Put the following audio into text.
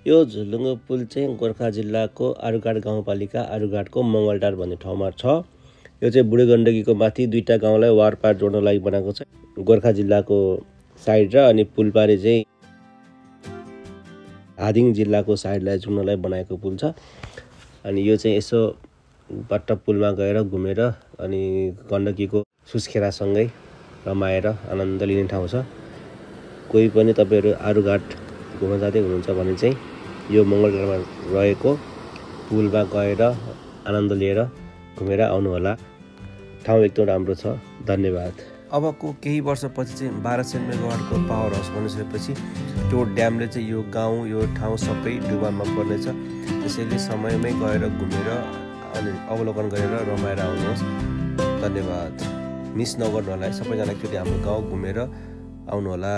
यो झुलुङ्गे पुल चाहिँ गोर्खा जिल्लाको आरुघाट गाउँपालिका आरुघाटको मङ्गलटार भन्ने ठाउँमा छ। यो चाहिँ बुढी गण्डकीको माथि दुईटा गाउँलाई वारपार जोड्न लागि बनाएको छ। गोर्खा जिल्लाको साइड र अनि पुलपारे चाहिँ धादिङ जिल्लाको साइडलाई जोड्नलाई बनाएको पुल छ। अनि यो चाहिँ यसो बट्ट पुलमा गएर घुमेर अनि गण्डकीको सुस्खेरासँगै रमाएर आनन्द लिने ठाउँ छ। कोही पनि तपाईहरु आरुघाट घुम्न जाँदै हुनुहुन्छ भने चाहिँ यो मङ्गलटारमा रहेको पुलमा गएर आनन्द लिएर घुमेर आउनु होला। ठाउँ एकदम राम्रो छ। धन्यवाद। अबको केही वर्षपछि चाहिँ 1200 मेगावाटको पावर हाउस बनिसकेपछि त्यो ड्यामले चाहिँ यो गाउँ यो ठाउँ सबै डुबानमा पर्नेछ। त्यसैले समयमै गएर घुमेर अनि अवलोकन गरेर रमाएर आउनुहोस्। धन्यवाद। मिस नगर्नु होला। सबैजना एकचोटि हाम्रो गाउँ घुमेर आउनु होला।